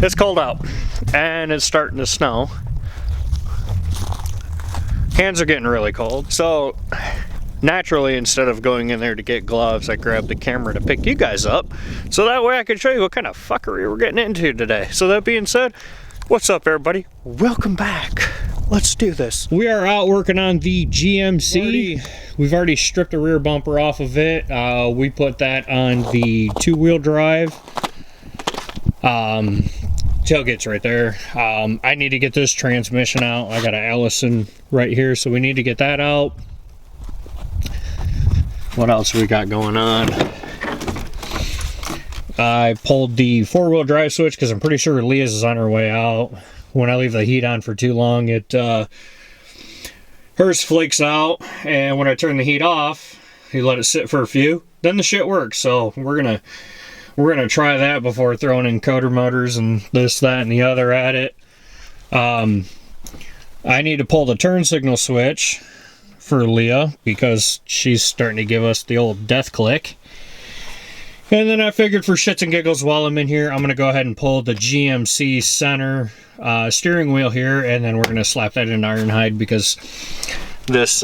It's cold out and it's starting to snow. Hands are getting really cold. So naturally, instead of going in there to get gloves, I grabbed the camera to pick you guys up so that way I could show you what kind of fuckery we're getting into today. So that being said, what's up everybody? Welcome back. Let's do this. We are out working on the GMC. We've already stripped the rear bumper off of it. We put that on the two-wheel drive. Tailgate's right there. I need to get this transmission out. I got an Allison right here, so we need to get that out. What else we got going on? I pulled the four-wheel drive switch because I'm pretty sure Leah's is on her way out. When I leave the heat on for too long, hers flakes out, and when I turn the heat off, you let it sit for a few, then the shit works. So we're gonna try that before throwing in coder motors and this, that, and the other at it. I need to pull the turn signal switch for Leah because she's starting to give us the old death click. And then I figured for shits and giggles while I'm in here, I'm going to go ahead and pull the GMC center steering wheel here, and then we're going to slap that in Ironhide because this,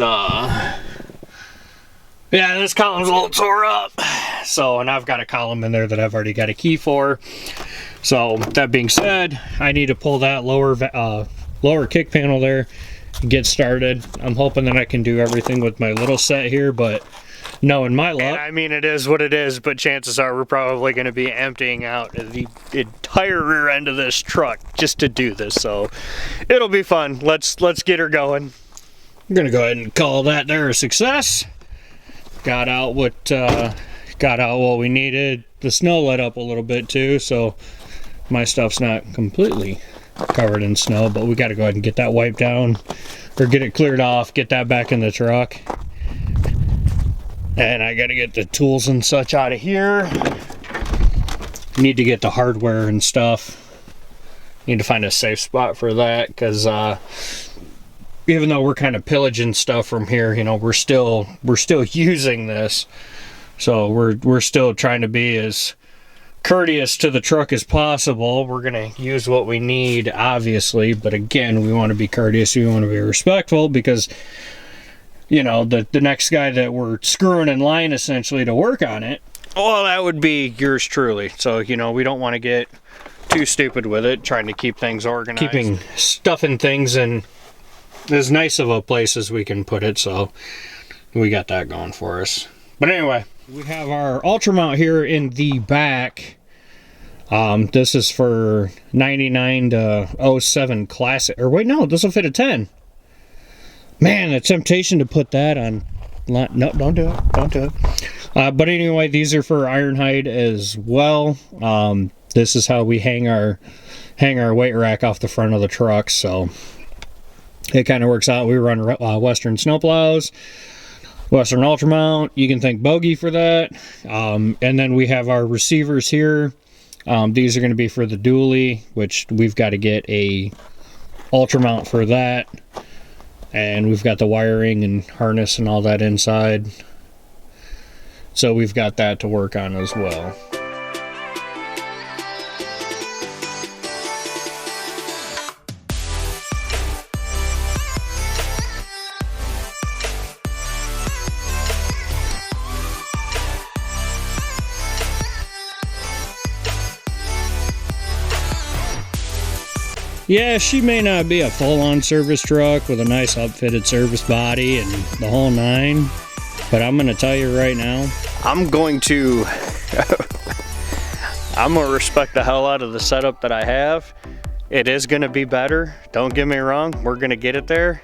this column's a little tore up. So, and I've got a column in there that I've already got a key for. So, that being said, I need to pull that lower kick panel there and get started. I'm hoping that I can do everything with my little set here, but knowing my luck, and I mean it is what it is, but chances are we're probably going to be emptying out the entire rear end of this truck just to do this, so it'll be fun. Let's get her going. I'm going to go ahead and call that there a success. Got out what we needed. The snow let up a little bit too, so my stuff's not completely covered in snow, but we got to go ahead and get that wiped down or get it cleared off, get that back in the truck. And I got to get the tools and such out of here. Need to get the hardware and stuff. Need to find a safe spot for that because even though we're kind of pillaging stuff from here, you know, we're still using this. So we're still trying to be as courteous to the truck as possible. We're going to use what we need, obviously, but again, we want to be courteous. We want to be respectful because, you know, the next guy that we're screwing in line essentially to work on it, well, that would be yours truly. So, you know, we don't want to get too stupid with it, trying to keep things organized. Keeping stuff and things in as nice of a place as we can put it, so we got that going for us. But anyway, we have our Ultra mount here in the back. This is for 99 to 07 Classic. Or wait, no, this will fit a 10. Man, the temptation to put that on. No, don't do it. Don't do it. But anyway, these are for Ironhide as well. This is how we hang our weight rack off the front of the truck. So it kind of works out. We run Western snowplows, Western Ultra mount. You can thank Bogey for that. And then we have our receivers here. These are going to be for the dually, which we've got to get a Ultra mount for that. And we've got the wiring and harness and all that inside. So we've got that to work on as well. Yeah, she may not be a full-on service truck with a nice upfitted service body and the whole nine, but I'm going to tell you right now, I'm going to respect the hell out of the setup that I have. It is going to be better. Don't get me wrong. We're going to get it there.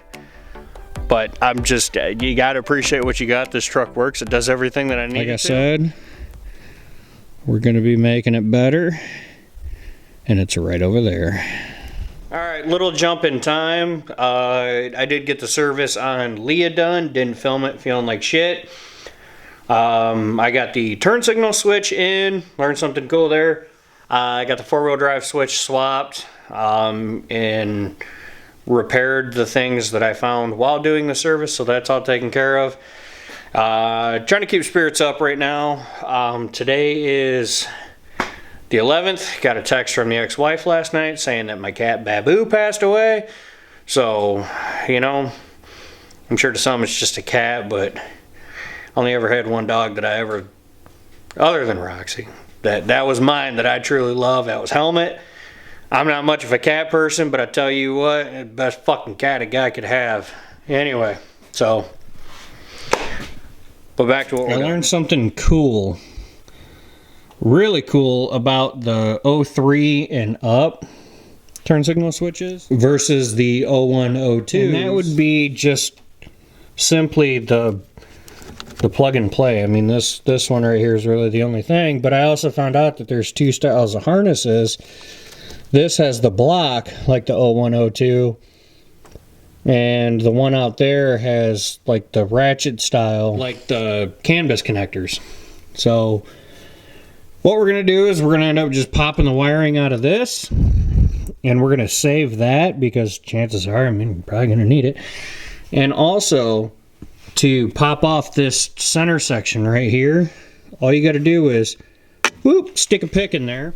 But I'm just, you got to appreciate what you got. This truck works. It does everything that I need. Like I said, we're going to be making it better. And it's right over there. All right, little jump in time. I did get the service on Leah done. Didn't film it, feeling like shit. I got the turn signal switch in. Learned something cool there. I got the four-wheel drive switch swapped and repaired the things that I found while doing the service, so that's all taken care of. Trying to keep spirits up right now. Today is the 11th, got a text from the ex-wife last night saying that my cat Babu passed away. So, you know, I'm sure to some it's just a cat, but I only ever had one dog that I ever, other than Roxy, that was mine, that I truly love. That was Helmet. I'm not much of a cat person, but I tell you what, best fucking cat a guy could have. Anyway, so, but back to what we're doing. I learned something cool, really cool, about the 03 and up turn signal switches versus the 01, 02. And that would be just simply the plug and play. I mean, this one right here is really the only thing, but I also found out that there's two styles of harnesses. This has the block like the 01, 02, and the one out there has like the ratchet style, like the canvas connectors. So what we're gonna do is we're gonna end up just popping the wiring out of this, and we're gonna save that because chances are, I mean, we're probably gonna need it. And also, to pop off this center section right here, all you got to do is whoop, stick a pick in there.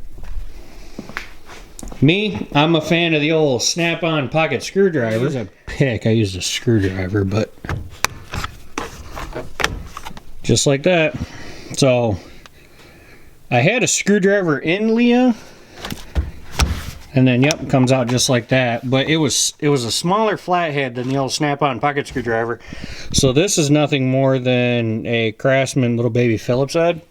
Me, I'm a fan of the old snap-on pocket screwdriver. It was a pick, I used a screwdriver, but just like that. So I had a screwdriver in Leah, and then yep, it comes out just like that. But it was a smaller flathead than the old snap-on pocket screwdriver. So this is nothing more than a Craftsman little baby Phillips head.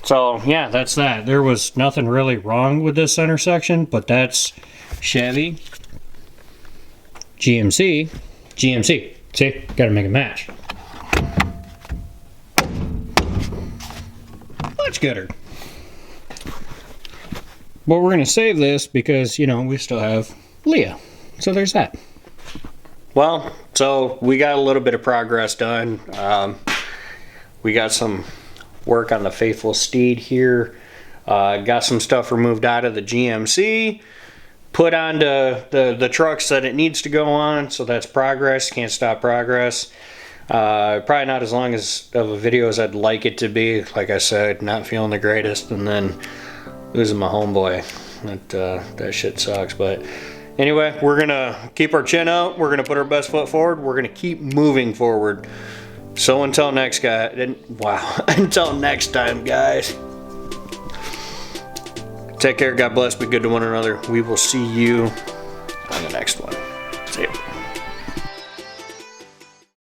So yeah, that's that. There was nothing really wrong with this center section, but that's Chevy, GMC, GMC. See, gotta make a match. Much gooder. But we're gonna save this because, you know, we still have Leah. So there's that. Well, so we got a little bit of progress done. We got some work on the Faithful Steed here. Got some stuff removed out of the GMC, put onto the trucks that it needs to go on, so that's progress. Can't stop progress. Probably not as long as of a video as I'd like it to be. Like I said, not feeling the greatest, and then losing my homeboy. That shit sucks. But anyway, we're gonna keep our chin out. We're gonna put our best foot forward. We're gonna keep moving forward. So until next until next time, guys. Take care, God bless, be good to one another. We will see you on the next one.